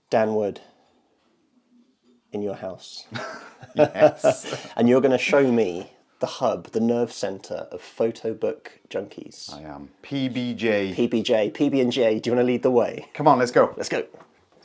Dan Wood in your house. Yes. And you're going to show me the hub, the nerve centre of photo book junkies. I am. PBJ. PBJ, PB&J, do you want to lead the way? Come on, let's go. Let's go.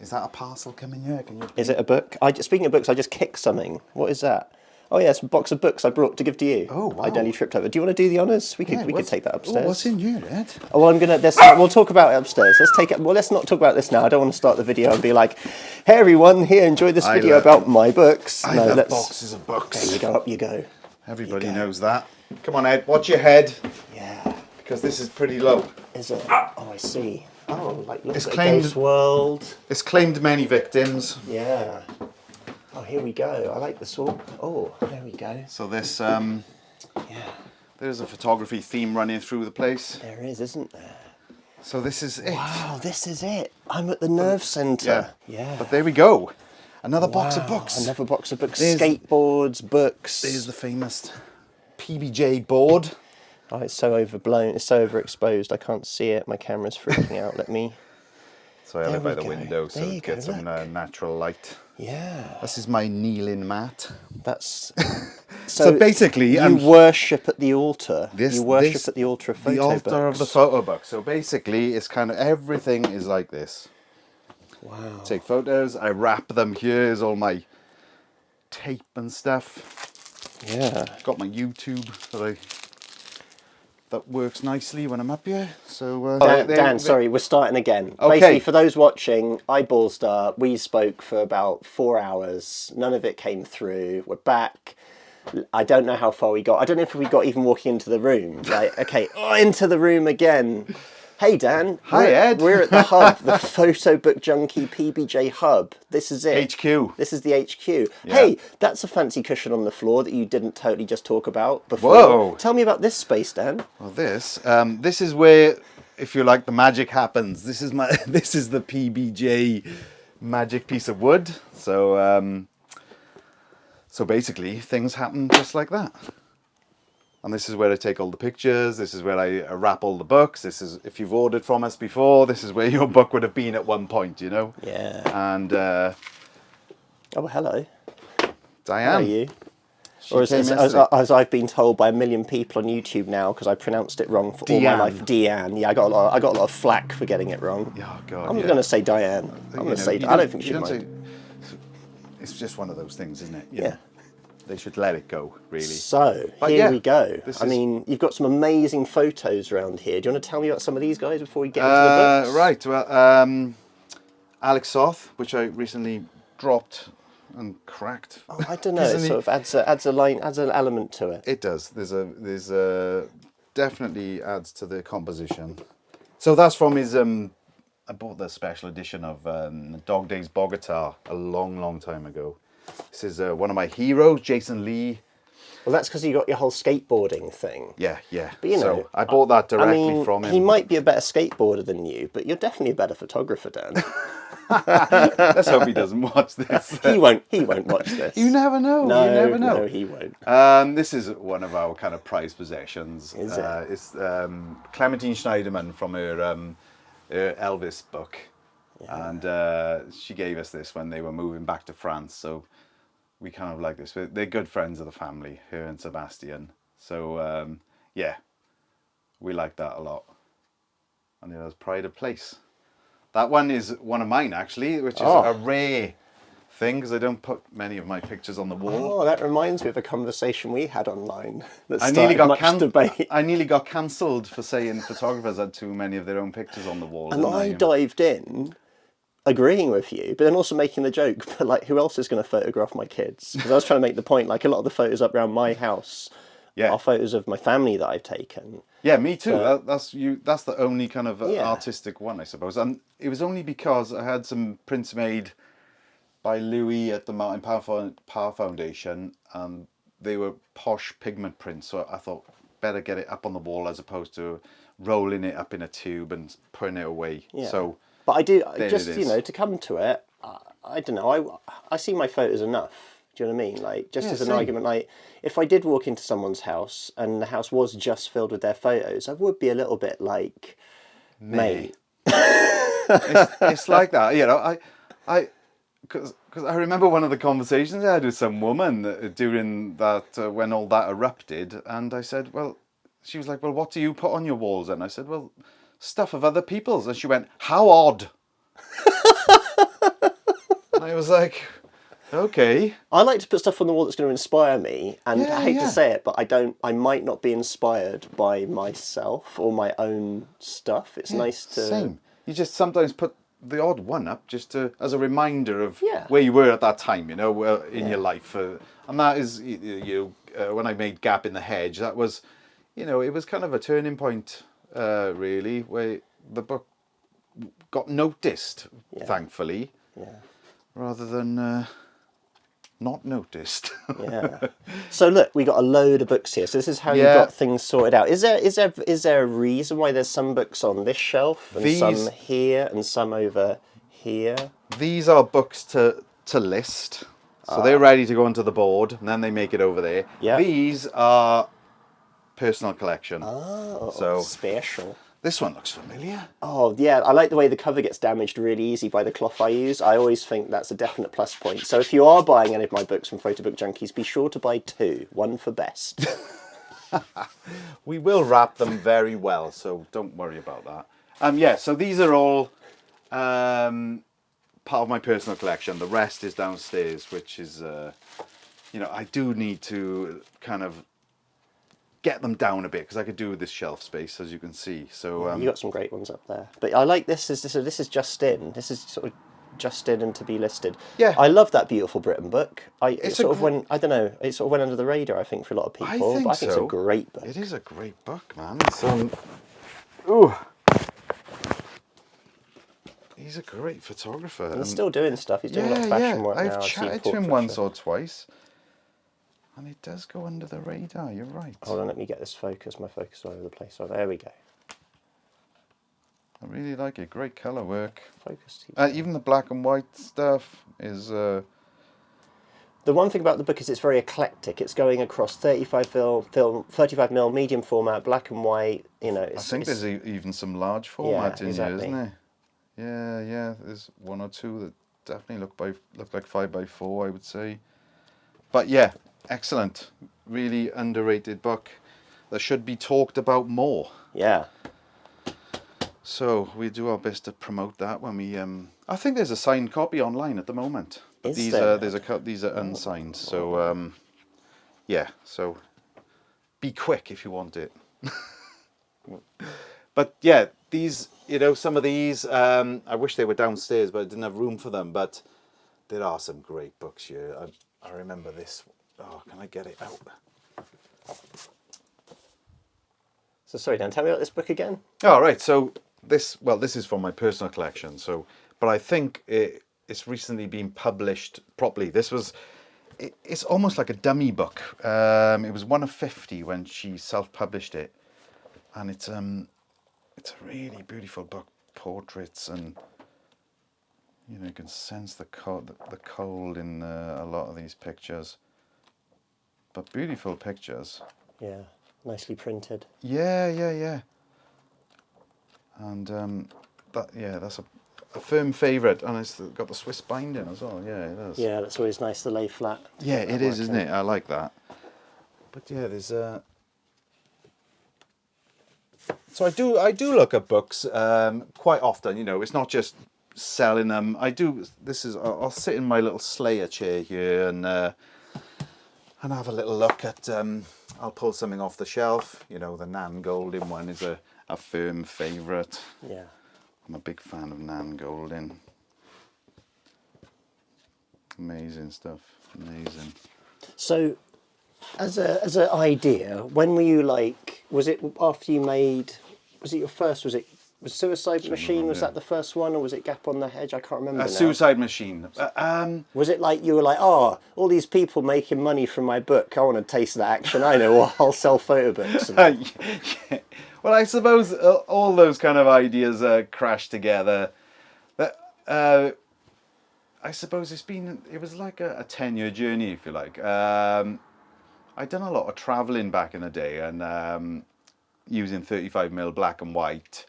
Is that a parcel coming here? Is it a book? Speaking of books, I just kicked something. What is that? Oh yeah, it's a box of books I brought to give to you. Oh, wow. I nearly tripped over. Do you want to do the honours? We could take that upstairs. Oh, what's in here, Ed? Oh, well, we'll talk about it upstairs. Let's take it. Well, let's not talk about this now. I don't want to start the video and be like, "Hey everyone, here, enjoy this video about my books." I love boxes of books. There you go, up you go. Everybody knows that. Come on, Ed, watch your head. Yeah. Because this is pretty low. Is it? Oh, I see. Oh, like look It's at claimed- Ghost World. It's claimed many victims. Yeah. Oh, here we go. I like this one. Oh, there we go. So this, Yeah. there's a photography theme running through the place. There is, isn't there? So this is it. Wow, this is it. I'm at the nerve centre. Yeah. But there we go. Another box of books. Another box of books. There's- Skateboards, books. There's the famous PBJ board. Oh, it's so overblown. It's so overexposed. I can't see it. My camera's freaking out. Let me. So I have There it by we the go. window so There you it gets go, some look. natural light. Yeah. This is my kneeling mat. That's. So basically, you worship at the altar. This- you worship this- at the altar of photo The altar books. of the photo book. So basically, it's kind of everything is like this. Wow. Take photos. I wrap them. Here's all my tape and stuff. Yeah. Got my YouTube that works nicely when I'm up here. So Dan, sorry, we're starting again. Okay. Basically, for those watching, I ballsed up. We spoke for about 4 hours. None of it came through. We're back. I don't know how far we got. I don't know if we got even walking into the room. Like, okay, into the room again. Hey, Dan. Hi, Ed. We're at the hub, the Photo Book Junkie PBJ hub. This is it. HQ. This is the HQ. Hey, that's a fancy cushion on the floor that you didn't totally just talk about before. Whoa. Tell me about this space, Dan. Well, this is where, if you like, the magic happens. This is the PBJ magic piece of wood. So so basically, things happen just like that. And this is where I take all the pictures. This is where I wrap all the books. This is, if you've ordered from us before, this is where your book would have been at one point, you know? Yeah. And Oh, hello. Diane. How are you? She Or as came yesterday. I've been told by a million people on YouTube now because I pronounced it wrong for all my Deanne. life. Deanne. Yeah, I got a lot of flack for getting it wrong. Oh, God, I'm yeah. going to say Diane. I'm going to say. I don't think she might. It's just one of those things, isn't it? Yeah. They should let it go, really. So But here yeah, we go. this I is- mean, you've got some amazing photos around here. Do you want to tell me about some of these guys before we get into the books? Right. Well, Alex Soth, which I recently dropped and cracked. Oh, I don't know. It Isn't he- sort of adds an element to it. It does. There's a definitely adds to the composition. So that's from his. I bought the special edition of Dog Days Bogota a long time ago. This is one of my heroes, Jason Lee. Well, that's because you got your whole skateboarding thing. Yeah. But you know, so I bought that directly from him. he might be a better skateboarder than you, but you're definitely a better photographer, Dan. Let's hope he doesn't watch this. He won't watch this. You never know. No, you never know. No, he won't. This is one of our kind of prized possessions. Is it? It's Clementine Schneiderman from her Elvis book. Yeah. And she gave us this when they were moving back to France. So we kind of like this. They're good friends of the family, her and Sebastian. So yeah, we like that a lot. And it has Pride of Place. That one is one of mine, actually, which is a rare thing because I don't put many of my pictures on the wall. Oh, that reminds me of a conversation we had online that I started nearly much debate. I nearly got cancelled for saying photographers had too many of their own pictures on the wall. And didn't I dived in, agreeing with you, but then also making the joke, but like, who else is going to photograph my kids? Because I was trying to make the point, like, a lot of the photos up around my house are photos of my family that I've taken. Yeah, me too. That's the only kind of artistic one, I suppose. And it was only because I had some prints made by Louis at the Mountain Power Foundation, and they were posh pigment prints. So I thought, better get it up on the wall as opposed to rolling it up in a tube and putting it away. Yeah. So, but I do, there just, it you is. know, to come to it, I don't know, I see my photos enough. Do you know what I mean? Like, just as an argument, like, if I did walk into someone's house and the house was just filled with their photos, I would be a little bit like, mate. it's like that, you know. Because I remember one of the conversations I had with some woman during that, when all that erupted, and I said, well, she was like, well, what do you put on your walls? And I said, well, stuff of other people's. And she went, how odd. And I was like, okay. I like to put stuff on the wall that's going to inspire me, and Yeah, I hate yeah. to say it, but I might not be inspired by myself or my own stuff. It's nice to... Same. You just sometimes put the odd one up just to, as a reminder of Yeah. where you were at that time, you know, in Yeah. your life. And that is, when I made Gap in the Hedge, that was, you know, it was kind of a turning point, really, where the book got noticed, thankfully, rather than not noticed. Yeah. So look, we got a load of books here. So this is how you got things sorted out. Is there a reason why there's some books on this shelf and some here and some over here? These are books to list. So they're ready to go onto the board, and then they make it over there. Yeah. These are personal collection. Oh, So special. this one looks familiar. Oh, yeah, I like the way the cover gets damaged really easy by the cloth I use. I always think that's a definite plus point. So if you are buying any of my books from Photo Book Junkies, be sure to buy 2, one for best. We will wrap them very well, so don't worry about that. Yeah, so these are all part of my personal collection. The rest is downstairs, which is, you know, I do need to kind of get them down a bit because I could do with this shelf space, as you can see. So You got some great ones up there. But I like this. This is just in. This is sort of just in and to be listed. Yeah. I love that beautiful Brydon book. It It's sort of went, I don't know, it sort of went under the radar, I think, for a lot of people. I think but I think so. it's a great book. It is a great book, man. It's, ooh. He's a great photographer. And he's still doing stuff. He's doing a lot of fashion work now. I've seen chatted to him portraiture. once or twice. And it does go under the radar, you're right. Hold on, let me get this focus. My focus is all over the place. Oh, there we go. I really like it. Great colour work. Focus. Even the black and white stuff is... The one thing about the book is it's very eclectic. It's going across 35mm medium format, black and white. You know, I think there's even some large format in exactly. here, isn't there? Yeah. There's one or two that definitely look like 5x4, I would say. But yeah, excellent. Really underrated book that should be talked about more. Yeah. So we do our best to promote that when we. I think there's a signed copy online at the moment. But Is there? These are unsigned. So yeah. So be quick if you want it. But yeah, these, you know, some of these. I wish they were downstairs, but I didn't have room for them. But there are some great books here. I remember this. Oh, can I get it out? So sorry, Dan, tell me about this book again. Oh, right. So this is from my personal collection. So, but I think it's recently been published properly. It's almost like a dummy book. It was one of 50 when she self-published it, and it's a really beautiful book. Portraits, and you know, you can sense the cold in a lot of these pictures. But beautiful pictures. Yeah, nicely printed. Yeah. And that's a firm favourite, and it's got the Swiss binding as well. Yeah, it is. Yeah, that's always nice to lay flat. Yeah, it is, isn't it? I like that. But yeah, there's So I do look at books quite often. You know, it's not just selling them. I'll sit in my little Slayer chair here and have a little look at. I'll pull something off the shelf. You know, the Nan Goldin one is a firm favourite. Yeah. I'm a big fan of Nan Goldin. Amazing stuff. Amazing. So, as an idea, when were you like? Was it after you made? Was it your first? Was Suicide Machine? Was that the first one, or was it Gap on the Hedge? I can't remember now. Suicide Machine. Was it like you were like, oh, all these people making money from my book? I want to taste that action. I know. Well, I'll sell photo books. Yeah. Well, I suppose all those kind of ideas crash together. But I suppose it was like a 10-year journey, if you like. I'd done a lot of travelling back in the day, and using 35mm black and white.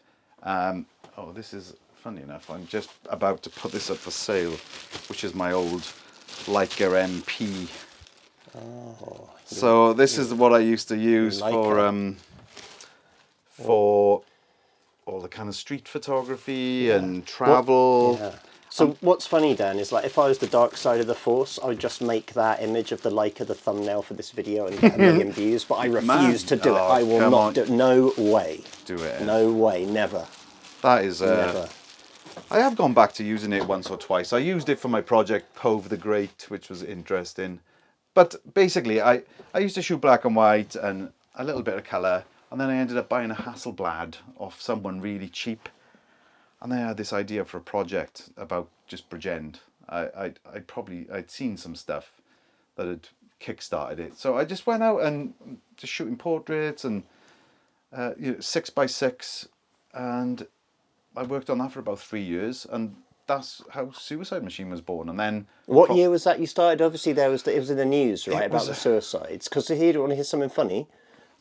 This is funny enough, I'm just about to put this up for sale, which is my old Leica MP. Oh. So this is what I used to use for all the kind of street photography and travel. Yeah. So what's funny, Dan, is like if I was the dark side of the force, I would just make that image of the Leica the thumbnail for this video and get a million views, but I refuse to do it. I will not do it. No way. Do it. No way. Never. That is... Never. I have gone back to using it once or twice. I used it for my project Pove the Great, which was interesting. But basically, I used to shoot black and white and a little bit of colour, and then I ended up buying a Hasselblad off someone really cheap. And then I had this idea for a project about just Brydon. I'd seen some stuff that had kick-started it. So I just went out and just shooting portraits and 6x6, and I worked on that for about 3 years, and that's how Suicide Machine was born. And then what year was that you started? Obviously, it was in the news, right, about the suicides. Because here, do you want to hear something funny?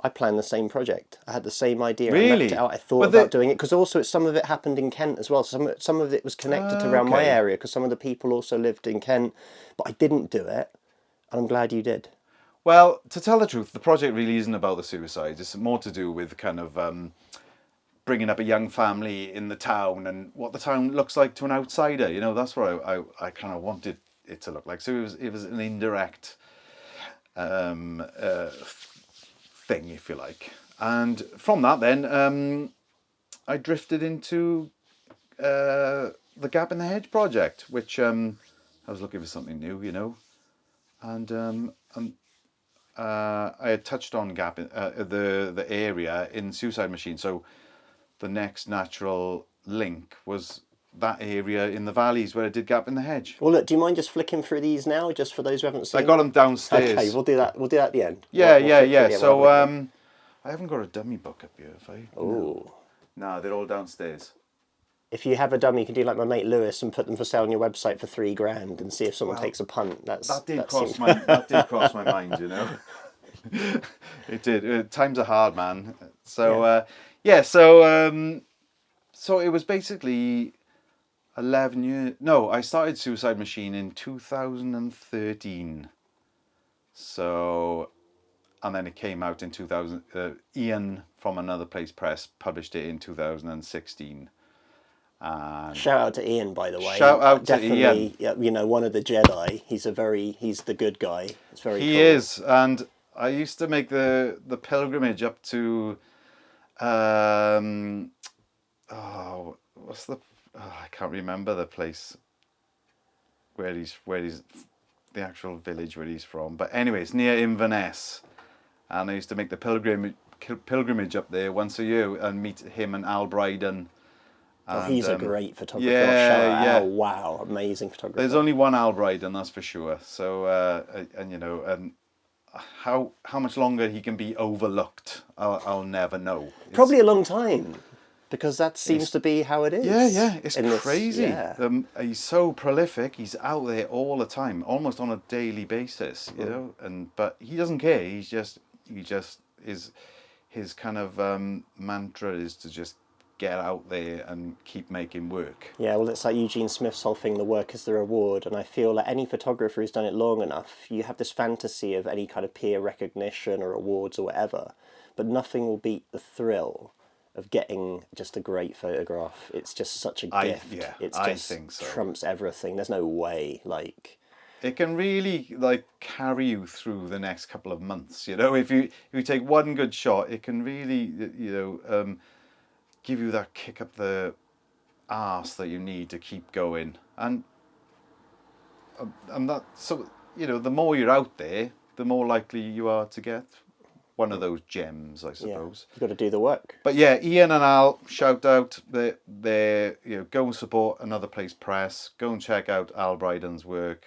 I planned the same project. I had the same idea. Really? I mapped it out. I thought about doing it because also some of it happened in Kent as well. Some of it was connected to around my area because some of the people also lived in Kent. But I didn't do it, and I'm glad you did. Well, to tell the truth, the project really isn't about the suicides. It's more to do with kind of bringing up a young family in the town and what the town looks like to an outsider. You know, that's what I kind of wanted it to look like. So it was an indirect thing, if you like. And from that then, I drifted into the Gap in the Hedge project, which I was looking for something new, you know. And I had touched on Gap in, the area in Suicide Machine, so the next natural link was that area in the valleys where I did Gap in the Hedge. Well, look, do you mind just flicking through these now, just for those who haven't seen? I got them downstairs. Okay, we'll do that. We'll do that at the end. Yeah, we'll So I haven't got a dummy book up here, have I? Oh. No, they're all downstairs. If you have a dummy, you can do like my mate Lewis and put them for sale on your website for $3,000 and see if someone takes a punt. That did cross my mind, you know. It did. Times are hard, man. So so it was basically 11 years. No, I started Suicide Machine in 2013. So, and then it came out in 2000. Iain from Another Place Press published it in 2016. Shout out to Iain, by the way. Shout out Definitely, to Iain. You know, one of the Jedi. He's the good guy. It's very cool. He is, and I used to make the pilgrimage up to, I can't remember the place where he's the actual village where he's from. But anyway, it's near Inverness, and I used to make the pilgrimage up there once a year and meet him and Al Brydon. And, he's a great photographer. Yeah. Oh, wow, amazing photographer. There's only one Al Brydon, that's for sure. So, and you know, and how much longer he can be overlooked, I'll never know. Probably a long time, because that seems to be how it is. Yeah, it's crazy. He's so prolific. He's out there all the time, almost on a daily basis. You know, but he doesn't care. He just is. His kind of mantra is to just get out there and keep making work. Yeah, well, it's like Eugene Smith's whole thing, the work is the reward, and I feel like any photographer who's done it long enough, you have this fantasy of any kind of peer recognition or awards or whatever, but nothing will beat the thrill of getting just a great photograph. It's just such a gift. I think so. Trumps everything. There's no way, like... It can really like carry you through the next couple of months, you know. If you take one good shot, it can really, you know, give you that kick up the arse that you need to keep going. And that, so, you know, the more you're out there, the more likely you are to get one of those gems, I suppose. You've got to do the work. But yeah, Iain and Al, shout out. They're you know, go and support Another Place Press. Go and check out Al Brydon's work.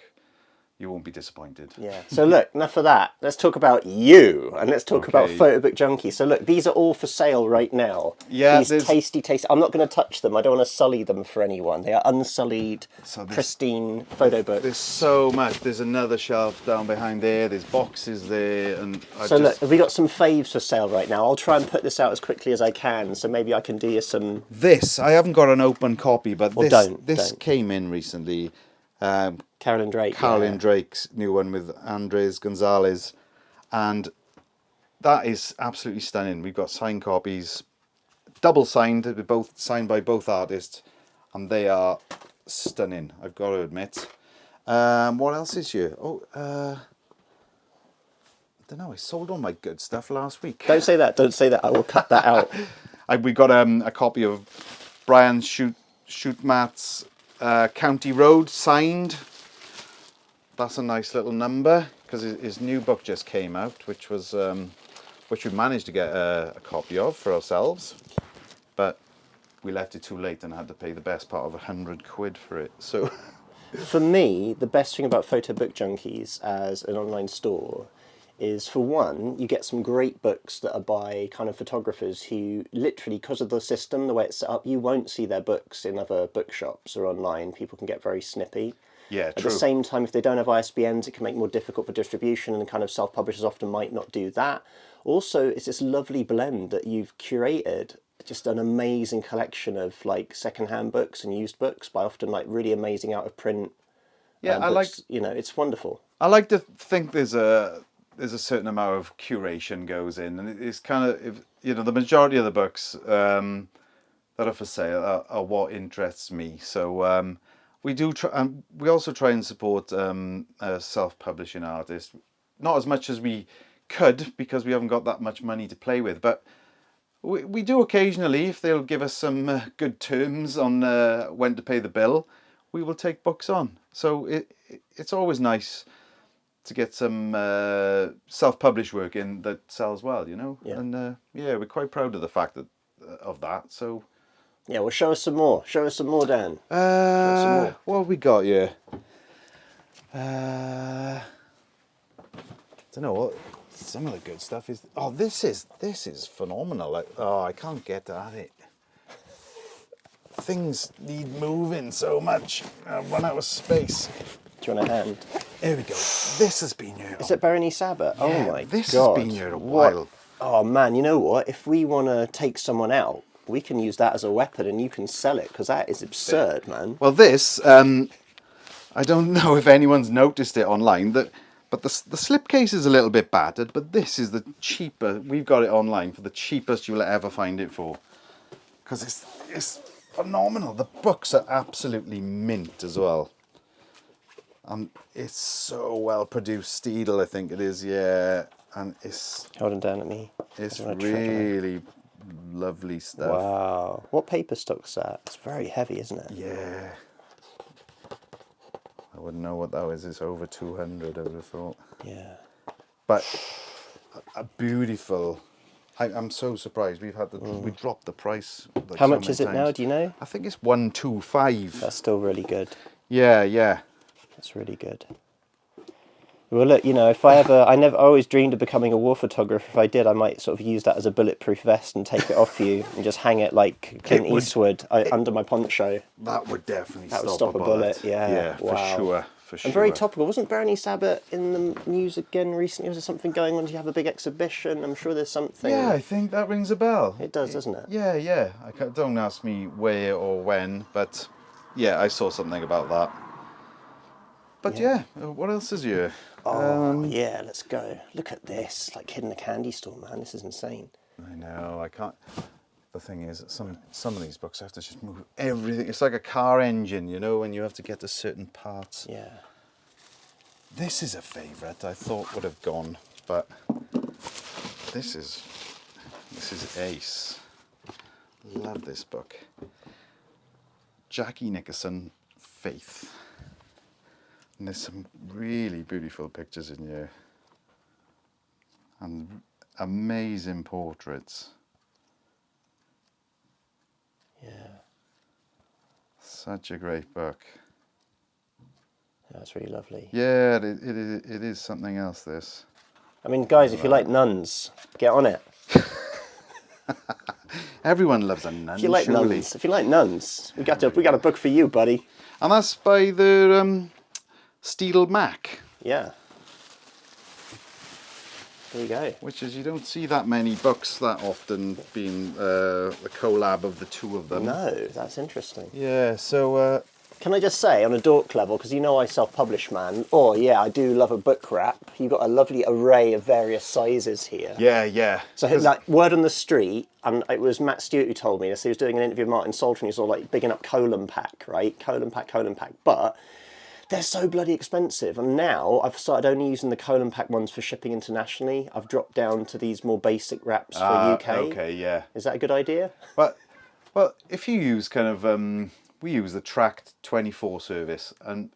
you won't be disappointed. Yeah. So look, enough of that. Let's talk about you, and let's talk about Photo Book Junkie. So look, these are all for sale right now. Yeah, these tasty. I'm not going to touch them. I don't want to sully them for anyone. They are unsullied, pristine photo books. There's so much. There's another shelf down behind there. There's boxes there, and look, we got some faves for sale right now. I'll try and put this out as quickly as I can. So maybe I can do you some. I haven't got an open copy, but this don't. came in recently. Carolyn Drake. Drake's new one with Andres Gonzalez, and that is absolutely stunning. We've got signed copies, double signed, both signed by both artists, and they are stunning, I've got to admit. What else is here? I don't know, I sold all my good stuff last week. Don't say that, I will cut that out. We got a copy of Brian's Shoot Matt's County Road signed. That's a nice little number, because his new book just came out, which we managed to get a copy of for ourselves, but we left it too late and had to pay the best part of £100 for it. So, for me, the best thing about Photo Book Junkies as an online store is, for one, you get some great books that are by kind of photographers who literally, because of the system, the way it's set up, you won't see their books in other bookshops or online. People can get very snippy. Yeah, At the same time, if they don't have ISBNs, it can make it more difficult for distribution, and kind of self-publishers often might not do that. Also, it's this lovely blend that you've curated, just an amazing collection of like second-hand books and used books by often like really amazing out-of-print books. It's wonderful. I like to think there's a certain amount of curation goes in, and it's kind of, the majority of the books that are for sale are what interests me. So we do try, and we also try and support self-publishing artists, not as much as we could because we haven't got that much money to play with, but we do occasionally, if they'll give us some good terms on when to pay the bill, we will take books on. So it's always nice to get some self-published work in that sells well, Yeah. And we're quite proud of the fact of that. So yeah, well, show us some more. Show us some more, Dan. What have we got here? I don't know what some of the good stuff is. Oh, this is phenomenal. I can't get at it. Things need moving so much. I've run out of space. Do you want a hand? Here we go. This has been here. Is it Barnie Sabbat? Yeah, oh my this God. Has been here a while. Oh man, you know what? If we want to take someone out, we can use that as a weapon, and you can sell it, because that is absurd, man. Well, this, I don't know if anyone's noticed it online, but the slipcase is a little bit battered, but this is the cheaper. We've got it online for the cheapest you'll ever find it for, because it's phenomenal. The books are absolutely mint as well. It's so well produced. Steel, I think it is, yeah. And it's... Hold them down at me. It's really lovely stuff. Wow. What paper stock's that? It's very heavy, isn't it? Yeah. I wouldn't know what that was. It's over 200, I would have thought. Yeah. But a beautiful... I'm so surprised. We dropped the price. How much is it now, do you know? I think it's 125. That's still really good. Yeah. That's really good. Well, look, if I always dreamed of becoming a war photographer. If I did, I might sort of use that as a bulletproof vest and take it off for you and just hang it like Clint Eastwood under my poncho. That would definitely stop a bullet. Yeah, wow. For sure. And very topical. Wasn't Barnie Sabbat in the news again recently? Was there something going on? Do you have a big exhibition? I'm sure there's something. Yeah, I think that rings a bell. It does, doesn't it? Yeah. Don't ask me where or when, but yeah, I saw something about that. But yeah, what else is here? Oh, yeah, let's go. Look at this. Like hidden in a candy store, man. This is insane. I know, I can't... The thing is, some of these books have to just move everything. It's like a car engine, when you have to get to certain parts. Yeah. This is a favourite I thought would have gone, but this is ace. Love this book. Jackie Nickerson, Faith. And there's some really beautiful pictures in here. And amazing portraits. Yeah. Such a great book. That's really lovely. Yeah, it is something else, this. I mean, guys, if you like nuns, get on it. Everyone loves a nun, If you like nuns, we got a book for you, buddy. And that's by the Steel Mac. Yeah. There you go. Which is, you don't see that many books that often being the collab of the two of them. No, that's interesting. Yeah, so... Can I just say, on a dork level, because you know I self-publish, man, oh yeah, I do love a book wrap. You've got a lovely array of various sizes here. Yeah. So like, word on the street, and it was Matt Stewart who told me this, he was doing an interview with Martin Salter, and he was all like bigging up Welome Pack, right? Welome Pack, but they're so bloody expensive, and now I've started only using the Welome Pack ones for shipping internationally. I've dropped down to these more basic wraps for UK. Okay, yeah. Is that a good idea? Well, if you use kind of... we use the tracked 24 service, and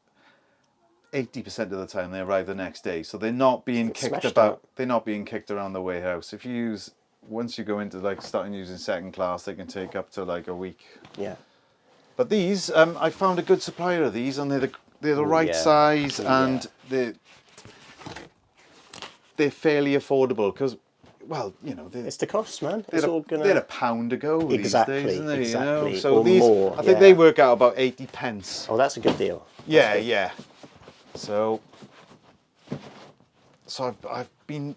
80% of the time they arrive the next day, so they're not being kicked about. They're not being kicked around the warehouse. If you use, once you go into like starting using second class, they can take up to like a week. Yeah. But these, I found a good supplier of these, and they're the right size, and they're fairly affordable because. Well, you know, it's the cost, man. They're £1 a go these days, isn't they? Exactly. You know? So or these, more, I think they work out about 80 pence. Oh, that's a good deal. Yeah. So I've been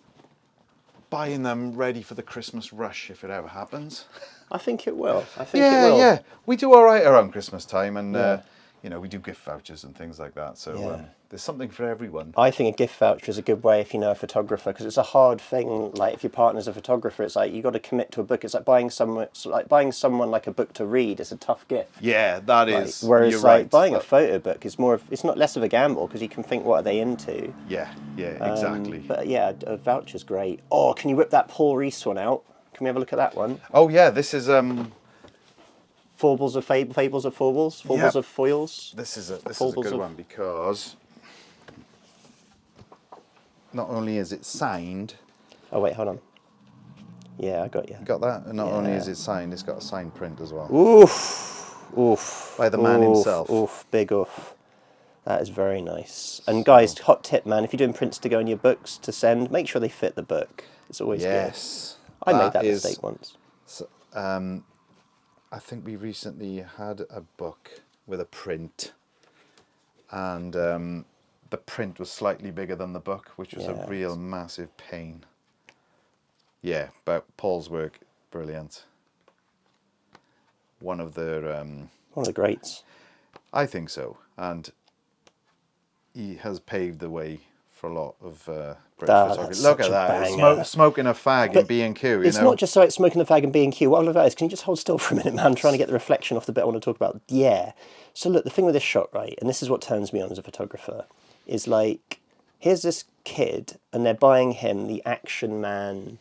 buying them ready for the Christmas rush if it ever happens. I think it will. It will. Yeah. We do all right around Christmas time, and you know, we do gift vouchers and things like that. So there's something for everyone. I think a gift voucher is a good way if you know a photographer, because it's a hard thing. Like if your partner's a photographer, it's like you got to commit to a book. It's like buying someone like a book to read. It's a tough gift. Yeah, that is. Whereas you're like right, buying a photo book is it's not less of a gamble because you can think what are they into. Yeah, exactly. But yeah, a voucher's great. Oh, can you whip that Paul Rees one out? Can we have a look at that one? Oh yeah, this is Fables of Foibles, Fables of Foils. This is a good one because not only is it signed. Oh wait, hold on. Yeah, I got you. Got that? And not only is it signed, it's got a signed print as well. Oof. By the man himself. Oof, big oof. That is very nice. And guys, hot tip, man, if you're doing prints to go in your books to send, make sure they fit the book. It's always good. I made that mistake once. So, I think we recently had a book with a print, and the print was slightly bigger than the book, which was a real massive pain. Yeah, but Paul's work, brilliant. One of the greats. I think so, and he has paved the way for a lot of British photography. Look at that, smoking a fag in B&Q. It's not just like smoking the fag in B&Q. What I love about it is, can you just hold still for a minute, man? I'm trying to get the reflection off the bit I want to talk about. Yeah. So look, the thing with this shot, right, and this is what turns me on as a photographer, is like, here's this kid, and they're buying him the Action Man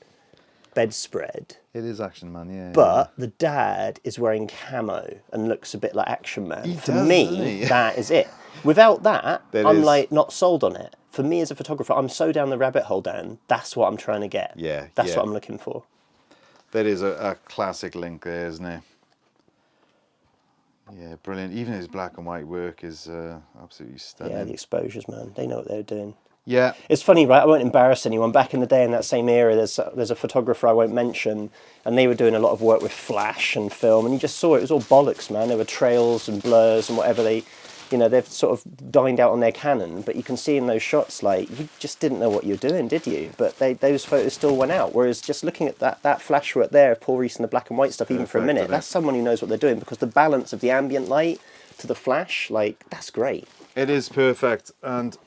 bedspread. It is Action Man, yeah. But the dad is wearing camo and looks a bit like Action Man. For me, that is it. Without that, I'm like not sold on it. For me as a photographer, I'm so down the rabbit hole, Dan. That's what I'm trying to get. Yeah. That's what I'm looking for. That is a classic link there, isn't it? Yeah, brilliant. Even his black and white work is absolutely stunning. Yeah, the exposures, man. They know what they're doing. Yeah. It's funny, right? I won't embarrass anyone. Back in the day, in that same era, there's a photographer I won't mention, and they were doing a lot of work with flash and film, and you just saw it was all bollocks, man. There were trails and blurs and whatever they've sort of dined out on their Canon, but you can see in those shots, like, you just didn't know what you were doing, did you? But those photos still went out. Whereas just looking at that flash work there of Paul Rees and the black and white stuff, even for a minute, that's someone who knows what they're doing, because the balance of the ambient light to the flash, like, that's great. It is perfect. And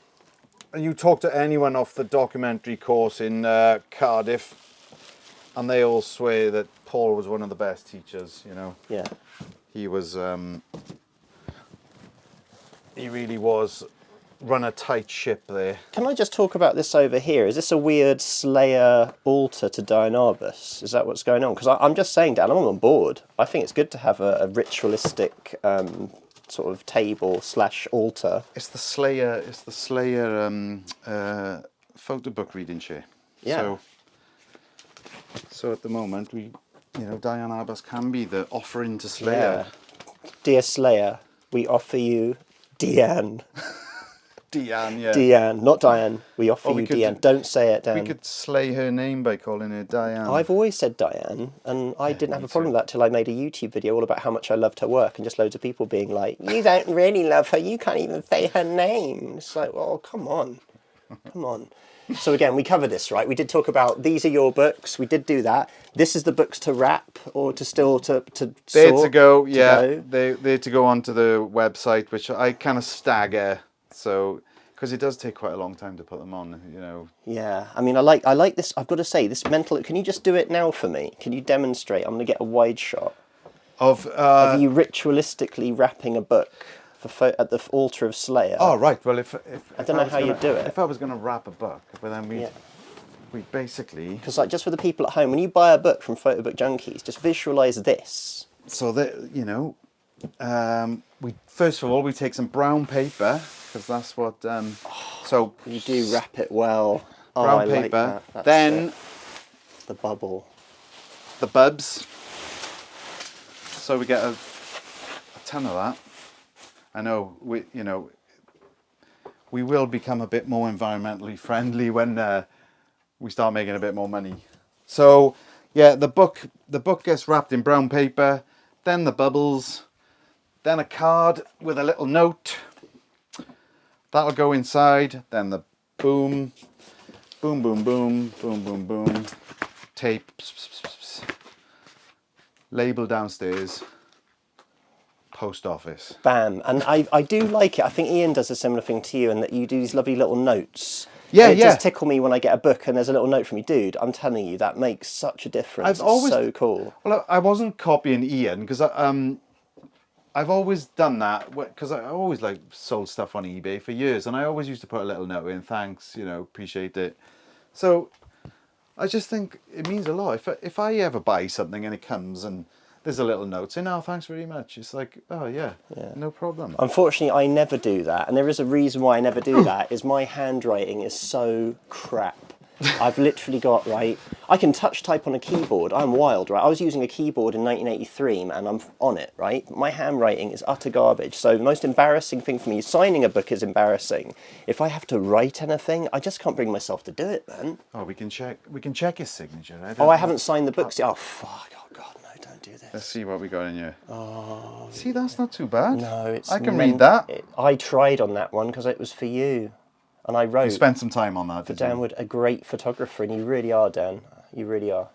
you talk to anyone off the documentary course in Cardiff, and they all swear that Paul was one of the best teachers, you know. Yeah. He was... he really was run a tight ship there. Can I just talk about this over here? Is this a weird Slayer altar to Dianarbus? Is that what's going on? Because I'm just saying, Dan, I'm on board. I think it's good to have a ritualistic sort of table / altar. It's the Slayer photo book reading chair. Yeah. So at the moment, Dianarbus can be the offering to Slayer. Yeah. Dear Slayer, we offer you Deanne. Deanne, yeah. Deanne, not Diane. We offer you could Deanne. Don't say it, Dan. We could slay her name by calling her Diane. I've always said Diane, and I didn't have a problem with that till I made a YouTube video all about how much I loved her work, and just loads of people being like, "You don't really love her. You can't even say her name." It's like, well, come on. So again, we covered this, right? We did talk about these are your books. We did do that. This is the books to wrap or to still to They're sort, to go, yeah. to go. They're to go onto the website, which I kind of stagger. So, because it does take quite a long time to put them on, you know. Yeah, I mean, I like this. I've got to say, this mental. Can you just do it now for me? Can you demonstrate? I'm going to get a wide shot Of you ritualistically wrapping a book at the altar of Slayer. Oh right. Well, if I don't know how you do it. If I was going to wrap a book, but then we basically, because like just for the people at home, when you buy a book from Book Junkies, just visualize this. So that you know, we first of all we take some brown paper because that's what. So you do wrap it well. Brown I paper. Like that. Then the bubble. The bubs. So we get a ton of that. I know we will become a bit more environmentally friendly when we start making a bit more money. So yeah, the book gets wrapped in brown paper, then the bubbles, then a card with a little note. That'll go inside, then the boom, boom, boom, boom, boom, boom, boom, tape, label downstairs. Post office. Bam. And I do like it. I think Iain does a similar thing to you in that you do these lovely little notes. Yeah, it does tickle me when I get a book and there's a little note from you. Dude, I'm telling you, that makes such a difference. It's so cool. Well, I wasn't copying Iain because I've always done that because I always like sold stuff on eBay for years and I always used to put a little note in, thanks, appreciate it. So I just think it means a lot. If I ever buy something and it comes and there's a little note saying, "Oh, thanks very much." It's like, oh yeah, no problem. Unfortunately, I never do that, and there is a reason why I never do that. Is my handwriting is so crap. I've literally got I can touch type on a keyboard. I'm wild, right? I was using a keyboard in 1983, man. I'm on it, right? My handwriting is utter garbage. So the most embarrassing thing for me, signing a book is embarrassing. If I have to write anything, I just can't bring myself to do it, man. Oh, we can check his signature. I haven't signed the books yet. Oh fuck! Oh god, no! Don't do this. Let's see what we got in here. Oh, see, that's not too bad. No, I can read that. I tried on that one because it was for you, and I wrote. You spent some time on that. For Dan Wood, a great photographer, and you really are, Dan. You really are.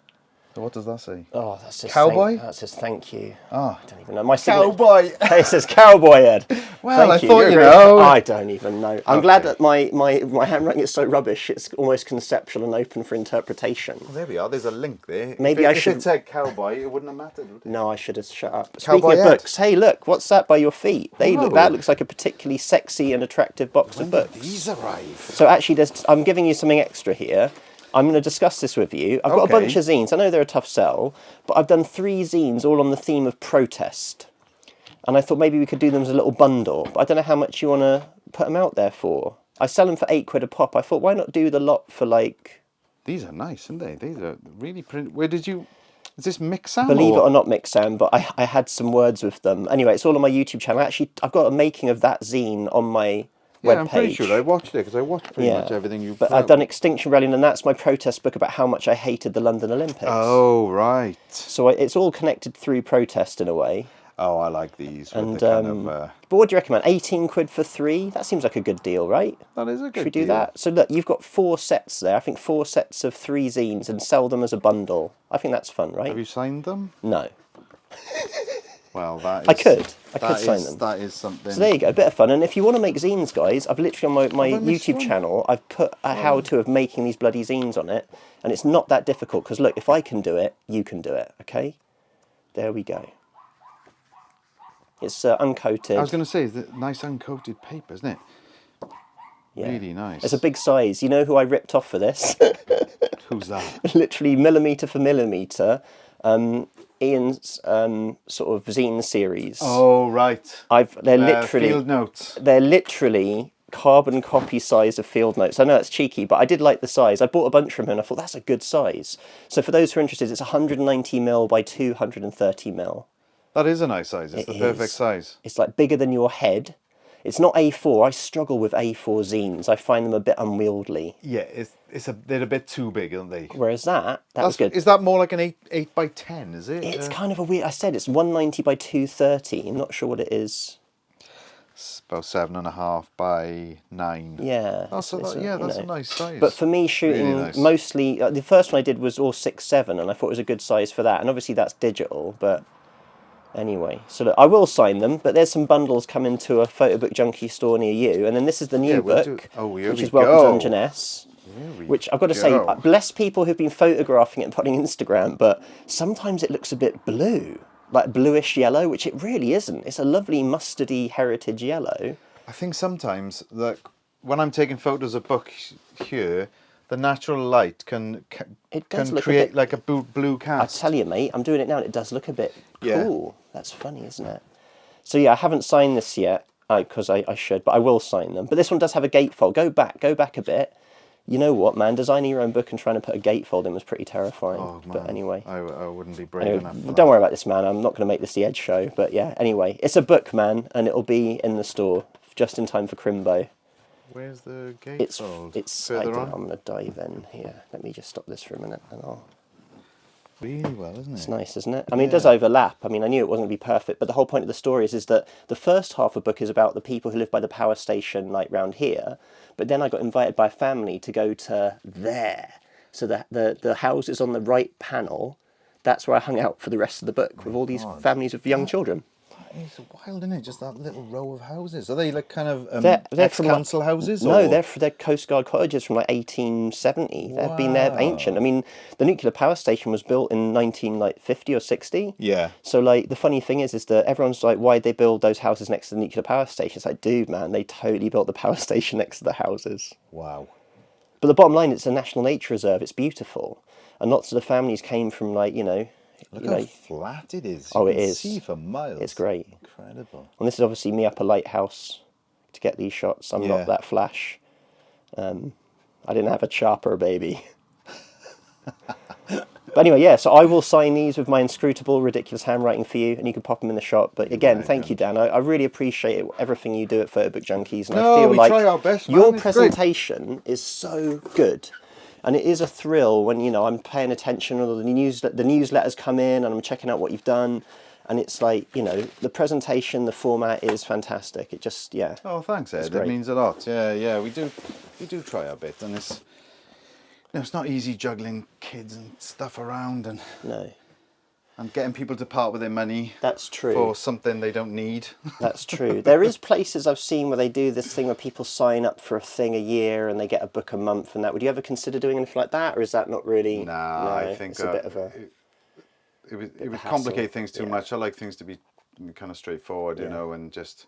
So what does that say? Oh, that says cowboy. That says thank you. Oh, I don't even know. My cowboy. It says cowboy, Ed. Well, thank I thought you know. I don't even know. I'm glad that my handwriting is so rubbish. It's almost conceptual and open for interpretation. Well, there we are. There's a link there. Maybe if it said cowboy, it wouldn't have mattered, would it? No, I should have shut up. Cowboy Speaking of books, hey, look, what's that by your feet? That looks like a particularly sexy and attractive box of books. These arrive. So actually, I'm giving you something extra here. I'm going to discuss this with you. I've got a bunch of zines. I know they're a tough sell, but I've done 3 zines all on the theme of protest. And I thought maybe we could do them as a little bundle. But I don't know how much you want to put them out there for. I sell them for £8 a pop. I thought, why not do the lot for These are nice, aren't they? These are really pretty. Where did you... Is this Mixam? Believe it or not, Mixam, but I had some words with them. Anyway, it's all on my YouTube channel. Actually, I've got a making of that zine on my... Yeah, I'm pretty sure I watched it because I watched pretty much everything you. But I've done Extinction Rebellion, and that's my protest book about how much I hated the London Olympics. Oh right. So it's all connected through protest in a way. Oh, I like these. And but what do you recommend? £18 for 3? That seems like a good deal, right? That is a good deal. Should we do that? So look, you've got 4 sets there. I think 4 sets of 3 zines, and sell them as a bundle. I think that's fun, right? Have you signed them? No. Well, that is... I could sign them. That is something. So there you go, a bit of fun. And if you want to make zines, guys, I've literally on my YouTube channel, I've put a how-to of making these bloody zines on it. And it's not that difficult, because look, if I can do it, you can do it, okay? There we go. It's uncoated. I was going to say, it's nice uncoated paper, isn't it? Yeah. Really nice. It's a big size. You know who I ripped off for this? Who's that? Literally millimetre for millimetre. Iain's sort of zine series. Oh right. They're literally field notes. They're literally carbon copy size of field notes. I know that's cheeky, but I did like the size. I bought a bunch from him and I thought that's a good size. So for those who are interested, it's 190mm by 230mm. That is a nice size. It's the perfect size. It's like bigger than your head. It's not A4. I struggle with A4 zines. I find them a bit unwieldy. Yeah, they're a bit too big, aren't they? Whereas that was good. Is that more like an 8 by 10? Is it? It's kind of a weird. I said it's 190 by 230. I'm not sure what it is. It's about 7.5 by 9. Yeah, That's a nice size. But for me, shooting really nice. mostly, the first one I did was all 6.7, and I thought it was a good size for that. And obviously that's digital, but anyway. So look, I will sign them, but there's some bundles coming to a photo book junkie store near you, and then this is the new book, which is Welcome To Dungeness. Which I've got to say, bless people who've been photographing it and putting Instagram, but sometimes it looks a bit blue. Like bluish yellow, which it really isn't. It's a lovely mustardy heritage yellow. I think sometimes that when I'm taking photos of books here, the natural light can create like a blue cast. I tell you, mate, I'm doing it now and it does look a bit cool. That's funny, isn't it? So yeah, I haven't signed this yet, because I should, but I will sign them. But this one does have a gatefold. Go back a bit. You know what, man? Designing your own book and trying to put a gatefold in was pretty terrifying. Oh, man. But anyway. I wouldn't be brave enough for don't worry about this, man. I'm not going to make this the Edge show. But yeah, anyway. It's a book, man, and it'll be in the store just in time for Crimbo. Where's the gatefold? It's further on? I'm going to dive in here. Let me just stop this for a minute and I'll... Really well, isn't it? It's nice, isn't it? I mean, it does overlap. I mean, I knew it wasn't going to be perfect, but the whole point of the story is that the first half of the book is about the people who live by the power station, like, round here, but then I got invited by a family to go to there. So the house is on the right panel. That's where I hung out for the rest of the book, with all these families with young children. It's wild, isn't it? Just that little row of houses. Are they like kind of they're from ex-council houses? No, they're Coast Guard cottages from like 1870. They've been there ancient. I mean, the nuclear power station was built in 1950 or 60. Yeah. So like the funny thing is that everyone's like, why'd they build those houses next to the nuclear power station? It's like, dude, man, they totally built the power station next to the houses. Wow. But the bottom line, it's a national nature reserve. It's beautiful, and lots of the families came from like Look how flat it is. Oh, you it can is. See for miles. It's great. Incredible. And this is obviously me up a lighthouse to get these shots. I'm not that flash. I didn't have a chopper, baby. But anyway, yeah, so I will sign these with my inscrutable, ridiculous handwriting for you, and you can pop them in the shop. But again, thank you, Dan. I really appreciate everything you do at Photo Book Junkies. And I feel we like try our best, man. your It's presentation is so good. And it is a thrill when, I'm paying attention, or the newsletters come in and I'm checking out what you've done. And it's like, the presentation, the format is fantastic. It just, Oh, thanks, Ed. It means a lot. Yeah, we do try our bit. And it's, it's not easy juggling kids and stuff around and getting people to part with their money. That's true. For something they don't need. That's true. There is places I've seen where they do this thing where people sign up for a thing a year and they get a book a month and that. Would you ever consider doing anything like that, or is that not really? Nah, I think it's a bit of a. It would complicate things too much. I like things to be kind of straightforward, and just.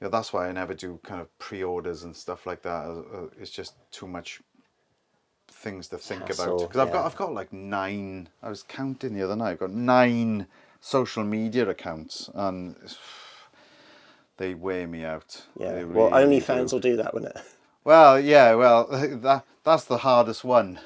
That's why I never do kind of pre-orders and stuff like that. It's just too much things to think about, because I've got like 9. I was counting the other night. I've got 9 social media accounts, and they wear me out. Yeah. Really, well, OnlyFans will do that, won't it? Well, yeah. Well, that's the hardest one.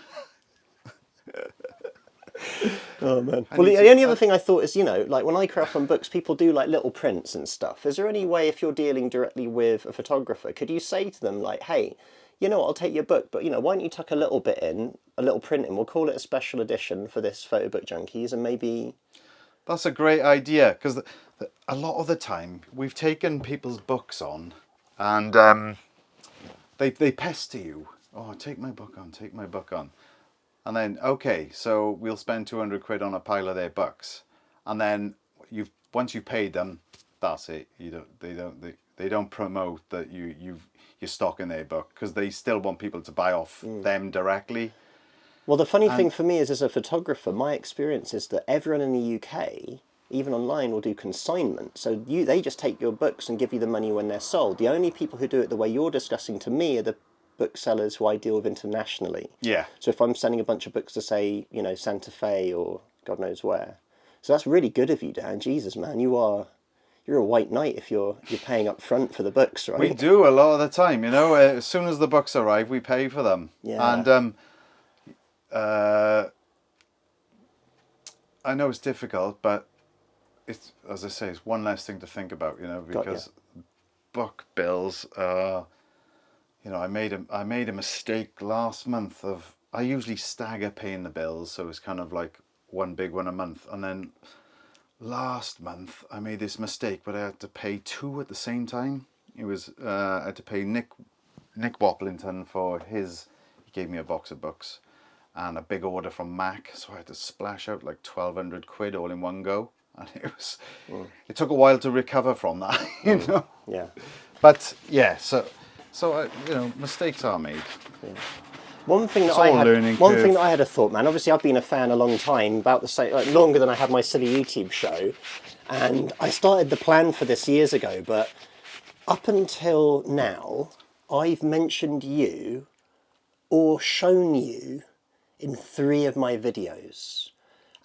Oh man. Well, the only other thing I thought is, like when I crowdfund books, people do like little prints and stuff. Is there any way, if you're dealing directly with a photographer, could you say to them like, hey, I'll take your book, but why don't you tuck a little bit in, a little print in? We'll call it a special edition for this Photo Book Junkies, and maybe. That's a great idea, because a lot of the time we've taken people's books on, and they pester you. Oh, take my book on. And then, okay, so we'll spend 200 quid on a pile of their books, and then once you've paid them, that's it. They don't promote that you're stocking their book, because they still want people to buy off them directly. Well, the funny thing for me is, as a photographer, my experience is that everyone in the UK, even online, will do consignment. So they just take your books and give you the money when they're sold. The only people who do it the way you're discussing to me are the booksellers who I deal with internationally. Yeah. So if I'm sending a bunch of books to, say, Santa Fe or God knows where. So that's really good of you, Dan. Jesus, man, you're a white knight if you're paying up front for the books, right? We do a lot of the time, as soon as the books arrive, we pay for them. Yeah. And I know it's difficult, but it's, as I say, it's one less thing to think about, because book bills. You know, I made a mistake last month of, I usually stagger paying the bills, so it's kind of like one big one a month. And then last month I made this mistake, but I had to pay two at the same time. It was I had to pay Nick Waplington for his. He gave me a box of books, and a big order from Mac, so I had to splash out like 1,200 quid all in one go, and it took a while to recover from that, you know. Yeah. But yeah, so you know, mistakes are made. Yeah. One thing that I had a thought, man. Obviously, I've been a fan a long time, about the same, like, longer than I had my silly YouTube show, and I started the plan for this years ago. But up until now, I've mentioned you or shown you in 3 of my videos,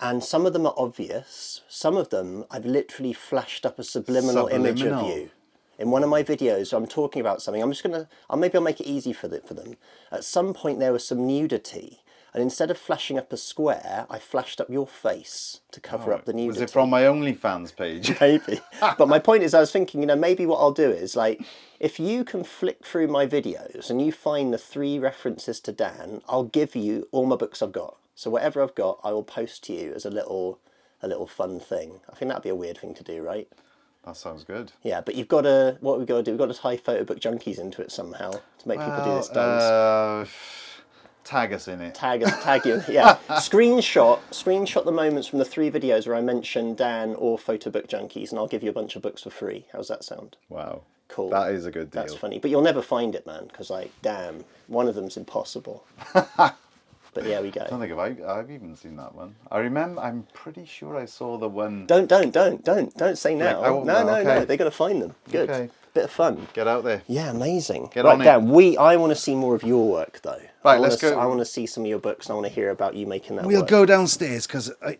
and some of them are obvious. Some of them I've literally flashed up a subliminal image of you. In one of my videos, I'm talking about something. Maybe I'll make it easy for them. At some point, there was some nudity, and instead of flashing up a square, I flashed up your face to cover up the nudity. Was it from my OnlyFans page? Maybe. But my point is, I was thinking, you know, maybe what I'll do is, like, if you can flick through my videos and you find the 3 references to Dan, I'll give you all my books I've got. So whatever I've got, I will post to you as a little fun thing. I think that'd be a weird thing to do, right? That sounds good. Yeah, but you've got to, what we've got to do, we've got to tie Photo Book Junkies into it somehow to make people do this dance. Tag us in it. Tag you, yeah. Screenshot the moments from the 3 videos where I mentioned Dan or Photo Book Junkies, and I'll give you a bunch of books for free. How's that sound? Wow. Cool. That is a good deal. That's funny. But you'll never find it, man, because, like, damn, one of them's impossible. But yeah, we go. I don't think I've even seen that one. I'm pretty sure I saw the one. Don't say now. No. They got to find them. Good. Okay. Bit of fun. Get out there. Yeah, amazing. Get on Dan, I want to see more of your work, though. Right, let's go. I want to see some of your books, and I want to hear about you making that We'll work. go downstairs, because I